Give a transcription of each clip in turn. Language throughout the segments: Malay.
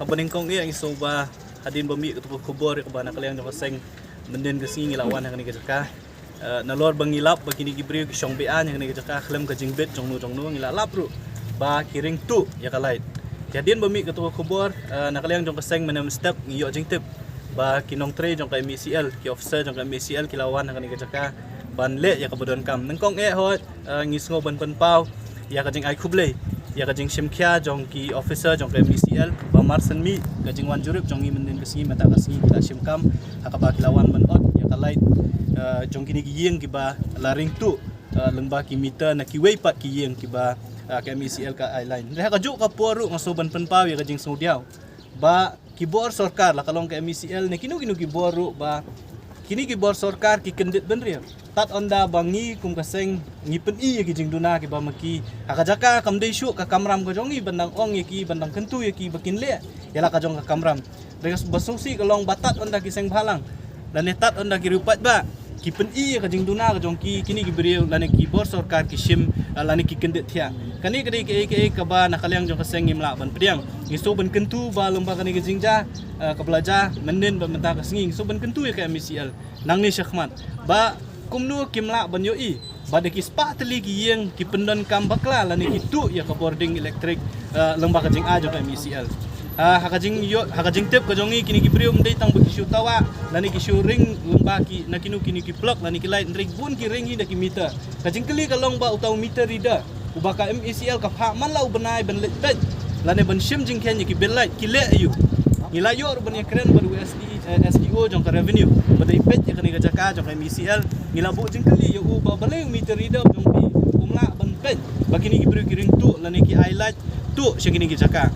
kabaningkong iya iso ba hadin bami ketu kubor ke bana kalian jong seng menden ke singi lawan yang ni ke jaka na lor bangilap bagini gibriu ki shong bean yang ni ke jaka khlem ka jingbet jong nu ngila lapru ba kiring tu ya kalait hadin bami ketu kubor na kalian jong seng menem step ngiyo jing tip ba kinong tre jong ka MCL ki officer jong ka MCL ki lawan yang ni ke jaka ban le ya ka bodon kam nengkong hot ngisngo ban pen pau ya ka jing ai khuble ya kajing simkia jong ki officer jong ke MCL ba marsen mi kajing wan jurup jong i menden kesingi mata kesingi kita simkam hakaba kilawan men ot ya kalait jong kini ki yeng ki ba laring tu lengba ki meter na ki wei pat ki yeng ki ba ke MCL ka island reha kajuk ka poru ngasoban penpau ya kajing saudiau ba ki bor sarkar la kalong ke MCL ne kinu ki boru ba kini ki bor sarkar ki kendit benria tat onda bangi kum kaseng ngipen i ki jing duna ki ba maki akajaka kamdei syu ka kamram ko jongi bandang ong ki bandang kentu ki bakin le yala ka jong ka kamram dengan basungsi kalong batat onda ki seng balang dan netat onda ki rupat ba ki pen i ka jing duna ka jong ki kini ki beriu lane ki bor sarkar ki shim lane ki kendit thia kani kadi ke ka ba nakaliang jong kaseng ngimla ban pediang ngiso ban kentu ba lomba kani ki jingja ka belajar menen ba menta ka singing so ban kentu ya ka MCL nang ni syakhmat ba kumnu kimla ban yoi bade ki spa teli ki yeng ki pendon kam bakla lani ki tu ya ka boarding elektrik lembah kajing a jo ka MCL hakajing tip ka jongi kini ki prium dei tang bagi syu tawa lani ki syu ring lembah ki nakinu kini ki plug lani ki light ring bun ki ring da ki meter kajing keli ka long ba utau meter reader ubaka MCL ka pha man lau benai ben let bet lani ban shim jing ken ki bel light ki le ayu ngila yor ban ya keren bar SDO jong ka revenue badai pet ya kani ka jaka jong ka MCL ngila bu jing kali ya u ba baleng meter reader jong bi umla ban pet bagini ki bru kiring tu lani ki highlight tu syagini ki jaka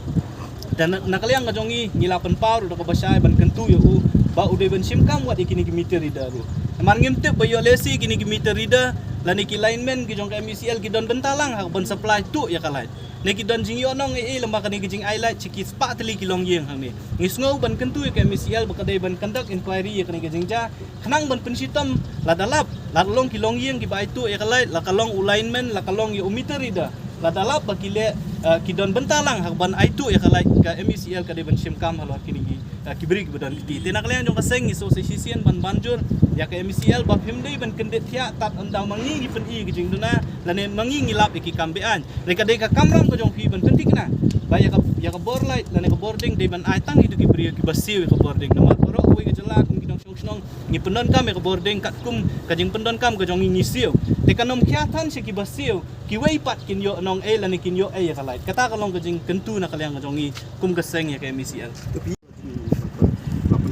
dan nakaliang ka jongi ngila pen power do ka basai ban kentu ya u ba ude ban sim kam wat ikini ki meter reader ru mar ngimte ba yo lesi kini ki meter reader lani ki lineman ki jong ka MCL ki don bentalang hak ban supply tu ya kalai neki don jing yo nong lembah kani ki jing highlight ciki spa teli ki long yeng hang ni ngisngau ban kentu ka MCL bakadai ban conduct inquiry ya kani ki jing ja khnang ban pensitam la dalap la long ki long yeng ki bai tu ya kalai la kalong alignment la kalong yo meter ida la dalap bakile ki don bentalang hak ban ai tu ya kalai ka MCL ka de ban simkam halor kini ki beri ki bodon ti tenak leang jong kaseng iso sesisian ban banjur ya ka MCL ba himdei ban kendet thia tat andau mangi pen i ki jing duna lane mangi ngilap iki kambean reka de ka kamram ko jong pi ban pentik na ba ya ka bor light lane ka boarding de ban ai tang hidu ki beri ki basiu ka boarding nomor ro oi ka jela kum ki dong snong ni pendon kam ka boarding kat kum ka jing pendon kam ka jong ngisiu te kanom khiatan se ki basiu ki wei pat kin yo nong lane kin yo ya ka light kata ka long ka jing kentu na kalyang ka jong ngi kum kaseng ya ka MCL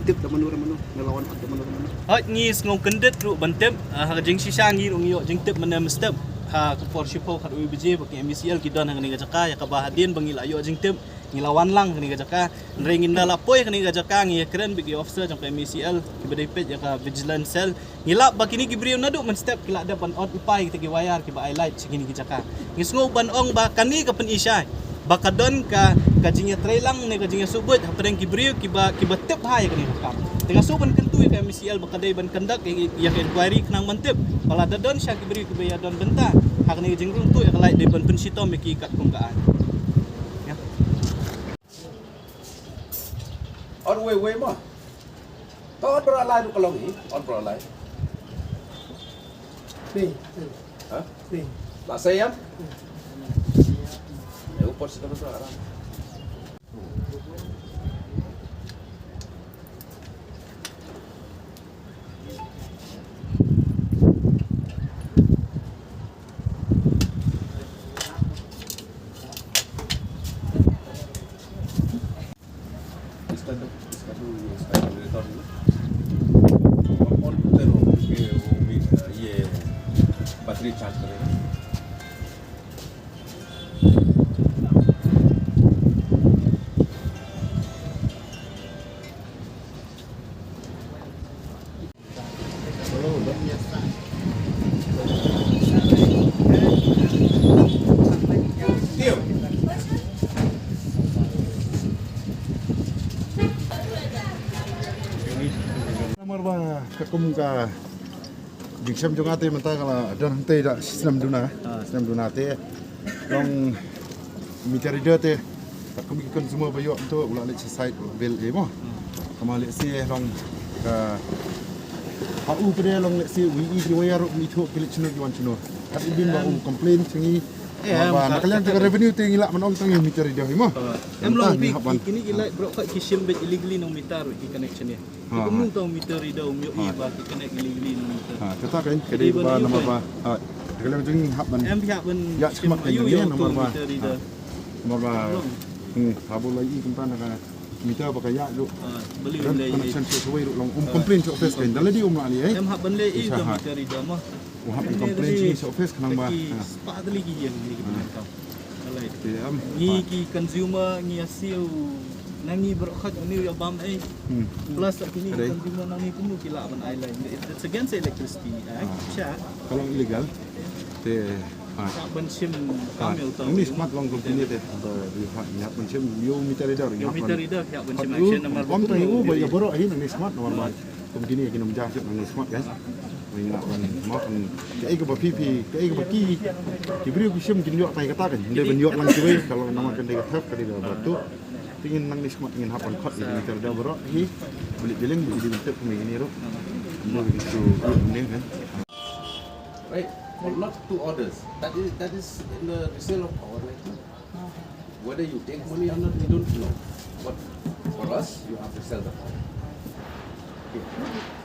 tip da manu ngelawan at manu hot ngis ngong kendet ru bantep ha jing sisa ngi ru yo jing tip menem step ha ku for shipo khat ui bije baki MCL ki don ngani gajaka ya ka bahadien bangila yo jing tip ngilawan lang ngani gajaka ringin dala poy ngani gajaka ngi keren bigi officer jong ka MCL ki bedai pet ya ka vigilance cell ngilap baki ni ki brio nadu men step kila da ban out upai ki wayar ki ba highlight segini gajaka ngis ngo ban ong ba kani ka pen isai bakadon ka kajinya trailang ne kajinya subut hapadeng ki brio ki ba tip hai kani kam tengah suban kentu ka MCL bakadai ban kandak ya ka inquiry kenang mantip pala dadon sya ki brio ki ba don benta hak ni jingrung tu ya kalai de ban pensitom ki kat kumkaan ya on way ma to on beralai du kalong ni on beralai ha la sayam upor sila betul arah. Baterai charger. Marba kakum ka jiksam jong ate menta kala don te da sistem duna te long mitari de te tak kebikan semua bayar untuk ulah lek side bil mah sama lek si long ka au pada long lek si wi di wayar mi thok kilik chunu juan chunu kat ibin ba complain singi ba nakalian jaga revenue tinggi lah manong tangi meter dah mah em long pi kini gila bro kat kisim bet illegally nang meter ki connection ni kumung tau meter ida umyo i ba ki connect illegally nang meter ha kata kan kedai ba nama ba nakalian jeng hab ban em pihak ben ya semak ayu ni yang nomor ba meter ida nomor ba habul lagi kumpan nak meter ba kaya lu beli dan le connection sesuai long complain to office kan dan lagi umla ni em hak ben le i tu meter ida mah hab complain sini to office kanang ba sepak tali ki yang ni kita tahu alai am ni ki consumer ni asil nangi berkhat ni ya bam plus kini consumer nang ni pun kila ban island it's against electricity act sya kalau ilegal te tak ban sim kamil tau ini smart long company te di hak ya pencem yo meter reader yo meter reader ya ban sim action nomor om tu eu ba ya boro ahi ni smart nomor ba company ki nom ja chep ni smart guys mình nak ban makan cái cái bapa pipi cái cái baki ki beri ki sim kin yo tai kata kan dia ben yo lang cuy kalau nama kan dia thap kali dah batu tingin nang ni smart ingin hapan khot ni meter dah boro hi beli billing beli bentuk kami ni ro mo itu ni kan Right? Well, not two orders. That is in the resale of power right now. Whether you take money or not, we don't know. But for us, you have to sell the power. Okay.